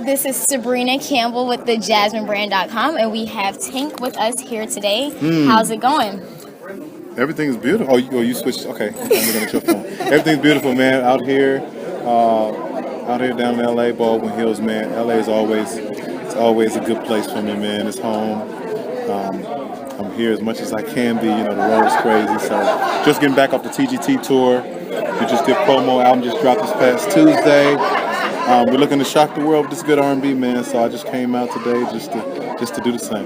This is Sabrina Campbell with the JasmineBrand.com, and we have Tank with us here today. How's it going? Everything's beautiful. Oh, you switched. Okay, I'm looking at your phone. Everything's beautiful, man. Out here down in LA, Baldwin Hills, man. LA is always a good place for me, man. It's home. I'm here as much as I can be. You know, the road is crazy. So just getting back off the TGT tour. We just did promo. Album just dropped this past Tuesday. We're looking to shock the world with this good R&B, man. So I just came out today just to do the same.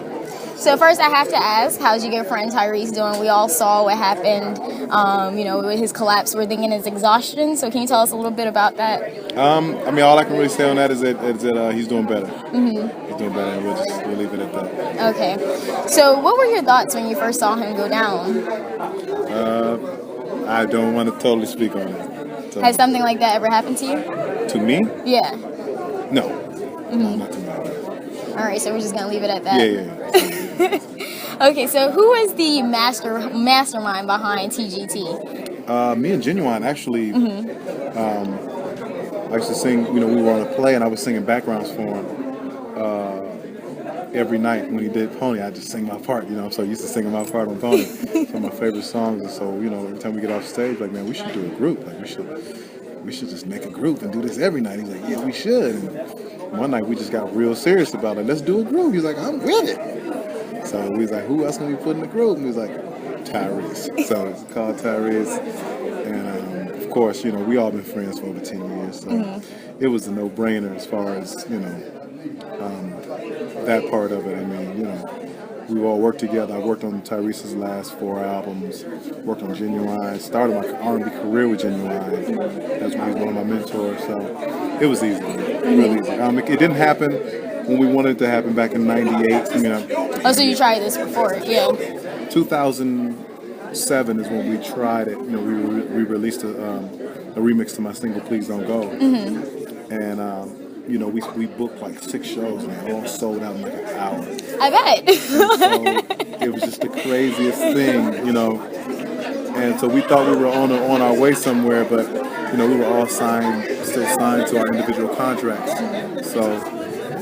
So first, I have to ask, how's your good friend Tyrese doing? We all saw what happened, with his collapse. We're thinking his exhaustion. So can you tell us a little bit about that? All I can really say on that is that he's doing better. Mm-hmm. He's doing better, and we'll leave it at that. Okay. So what were your thoughts when you first saw him go down? I don't want to totally speak on it. So. Has something like that ever happened to you? To me? Yeah. No. No, not to me. All right, so we're just going to leave it at that. Yeah. Okay, so who is the mastermind behind TGT? Me and Genuine actually. I used to sing. We were on a play, and I was singing backgrounds for him every night when he did Pony. I just sing my part. I'm so used to singing my part on Pony. Some of my favorite songs, and so every time we get off stage, like, man, we should do a group. Like, we should just make a group and do this every night. He's like, yeah, we should. And one night we just got real serious about it. Let's do a group. He's like, I'm with it. So we was like, who else can we put in the group? And he was like, Tyrese. So it's called Tyrese. And of course, we all been friends for over 10 years. So it was a no-brainer as far as, that part of it. I mean, we all worked together. I worked on Tyrese's last 4 albums, worked on Genuine, started my R&B career with Genuine. That's when he was one of my mentors. So it was easy, really easy. It didn't happen when we wanted it to happen back in '98. So you tried this before, yeah. 2007 is when we tried it. We released a remix to my single "Please Don't Go," and we booked like 6 shows and they all sold out in like an hour. I bet. And so it was just the craziest thing, And so we thought we were on our way somewhere, but we were all still signed to our individual contracts. So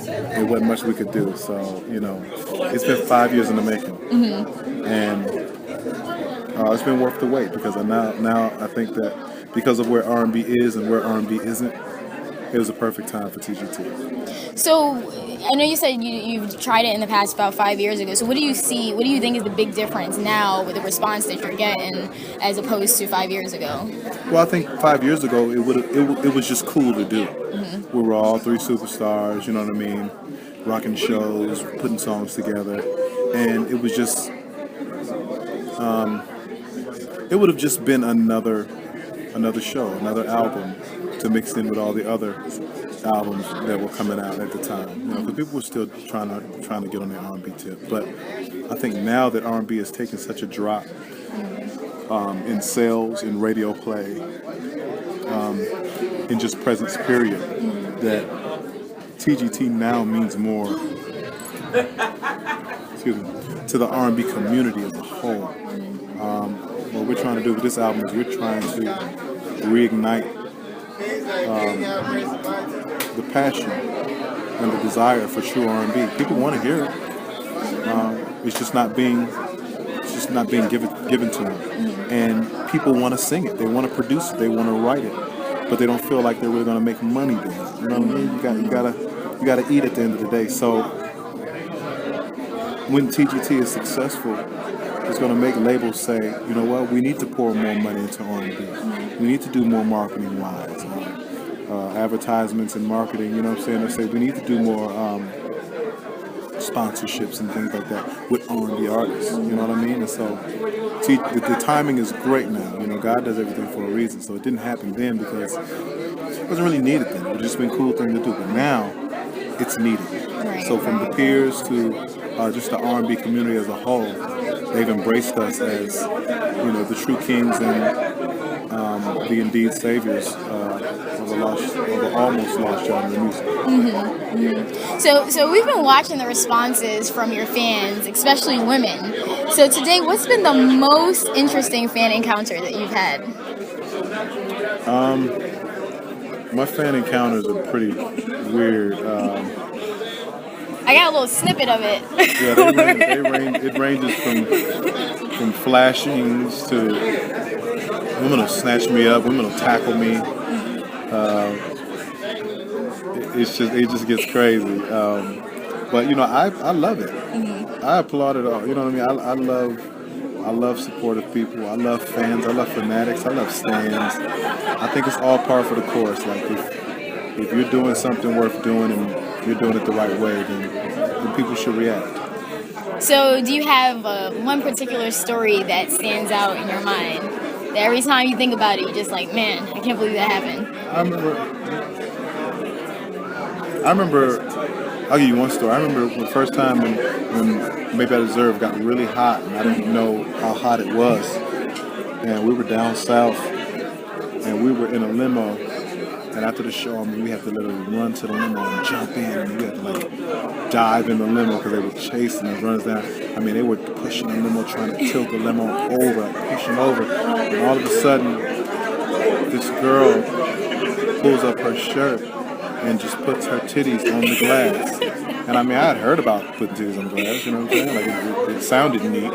there wasn't much we could do. So it's been 5 years in the making, and it's been worth the wait because now I think that because of where R&B is and where R&B isn't. It was a perfect time for TGT. So, I know you said you've tried it in the past about 5 years ago. So what do you see, what do you think is the big difference now with the response that you're getting as opposed to 5 years ago? Well, I think 5 years ago, it was just cool to do. We were all 3 superstars, you know what I mean? Rocking shows, putting songs together. And it was just, it would have just been another show, another album to mix in with all the other albums that were coming out at the time. Because people were still trying to get on the R&B tip. But I think now that R&B has taken such a drop in sales, in radio play, in just presence period, that TGT now means more to the R&B community as a whole. What we're trying to do with this album is we're trying to reignite the passion and the desire for true R&B. People want to hear it. It's just not being given to them. And people want to sing it. They want to produce it. They want to write it. But they don't feel like they're really going to make money doing it. You know what I mean? You gotta eat at the end of the day. So when TGT is successful, it's going to make labels say, you know what, we need to pour more money into R&B. We need to do more marketing-wise. Advertisements and marketing, you know what I'm saying? They say we need to do more sponsorships and things like that with R&B artists, you know what I mean? And so the timing is great now. God does everything for a reason. So it didn't happen then because it wasn't really needed then. It would just been a cool thing to do. But now it's needed. So from the peers to just the R&B community as a whole, they've embraced us as, the true kings and the indeed saviors of the almost lost genre of music. So we've been watching the responses from your fans, especially women. So today, what's been the most interesting fan encounter that you've had? My fan encounters are pretty weird. I got a little snippet of it. Yeah, it ranges from flashings to women will snatch me up, women will tackle me. It just gets crazy. But I love it. I applaud it all. You know what I mean? I love supportive people. I love fans. I love fanatics. I love stands. I think it's all par for the course. Like if you're doing something worth doing and you're doing it the right way, then people should react. So, do you have one particular story that stands out in your mind? That every time you think about it, you're just like, man, I can't believe that happened. I remember. I'll give you one story. I remember the first time when Maybe I Deserve got really hot, and I didn't know how hot it was. And we were down south, and we were in a limo. And after the show, I mean, we had to literally run to the limo and jump in, and we had to like dive in the limo because they were chasing us, run us down. I mean, they were pushing the limo, trying to tilt the limo over, like pushing over. And all of a sudden, this girl pulls up her shirt and just puts her titties on the glass. And I mean, I had heard about putting titties on the glass, you know what I'm saying? Like it sounded neat,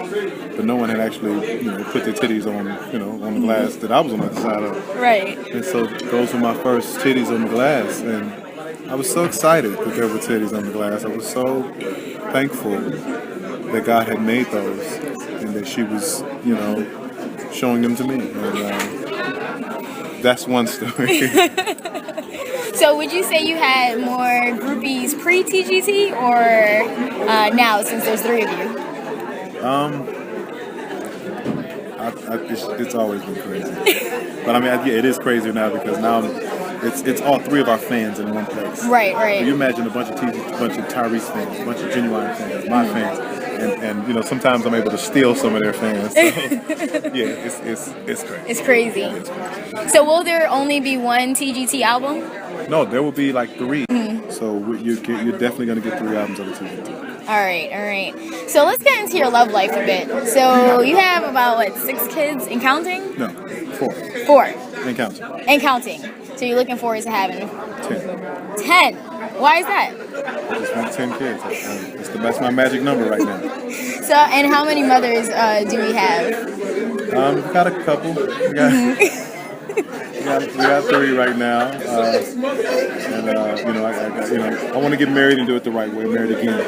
but no one had actually, put their titties on the glass that I was on the other side of. Right. And so those were my first titties on the glass, and I was so excited that there were titties on the glass. I was so thankful that God had made those, and that she was, showing them to me. And that's one story. So would you say you had more groupies pre-TGT or now, since there's 3 of you? It's always been crazy. But I mean, it is crazier now because now it's all 3 of our fans in one place. Right. So you imagine a bunch of Tyrese fans, a bunch of Genuine fans, my fans, and sometimes I'm able to steal some of their fans. So, yeah, it's crazy. It's crazy. So will there only be one TGT album? No, there will be like 3. Mm-hmm. So you're definitely going to get 3 albums of the TGT. All right. So let's get into your love life a bit. So you have about, 6 kids and counting? No, 4. 4. And counting. And counting. So you're looking forward to having 10. 10? Why is that? I just want 10 kids. That's my magic number right now. So, and how many mothers do we have? We got a couple. We got 3 right now, I want to get married and do it the right way. Married again,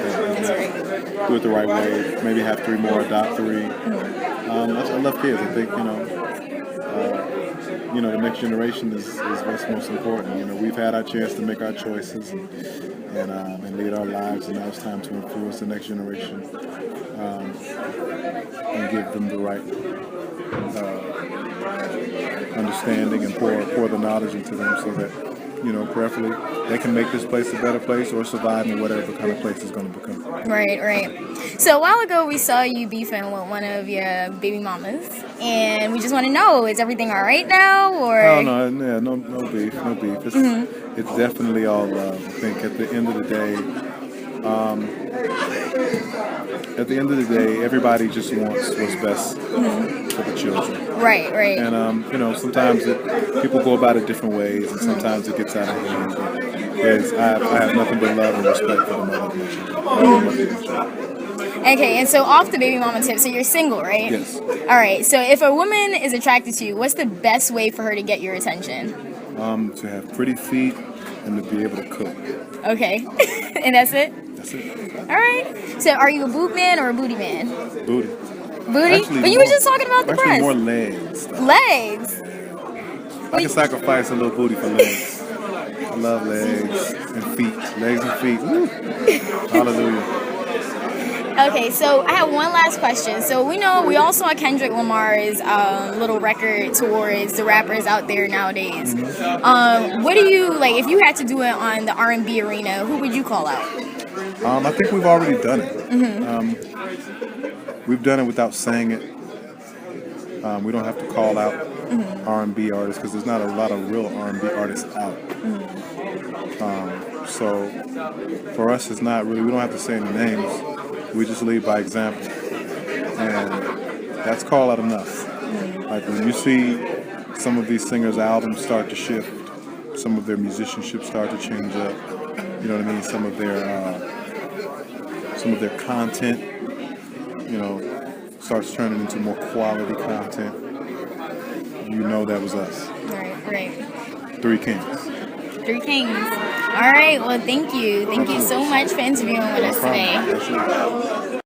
do it the right way. Maybe have 3 more, adopt 3. I love kids. I think the next generation is what's most important. We've had our chance to make our choices and lead our lives, and now it's time to influence the next generation and give them the right understanding and pour the knowledge into them so that, prayerfully, they can make this place a better place or survive in whatever kind of place it's going to become. Right. So a while ago, we saw you beefing with one of your baby mamas, and we just want to know, is everything all right now, or? Oh, no beef. It's definitely all love. I think at the end of the day, everybody just wants what's best for the children. Right. And sometimes people go about it different ways, and sometimes it gets out of hand. But I have nothing but love and respect for the mother of my children. Okay, and so off the baby mama tip, so you're single, right? Yes. All right. So if a woman is attracted to you, what's the best way for her to get your attention? To have pretty feet and to be able to cook. Okay, and that's it. That's it. All right. So are you a boob man or a booty man? Booty? Actually, but you were just talking about the breast. More legs. Legs? I can sacrifice a little booty for legs. I love legs and feet. Legs and feet. Woo. Hallelujah. Okay, so I have one last question. So we all saw Kendrick Lamar's little record towards the rappers out there nowadays. What do you, if you had to do it on the R&B arena, who would you call out? I think we've already done it. We've done it without saying it. We don't have to call out R&B artists because there's not a lot of real R&B artists out. So for us, it's not really, we don't have to say any names. We just lead by example. And that's call out enough. Like when you see some of these singers' albums start to shift some of their musicianship start to change up. You know what I mean? Some of their content, you know, starts turning into more quality content. You know that was us. Right. Three Kings. Three Kings. All right. Well, thank you. Thank you so much for interviewing with us today.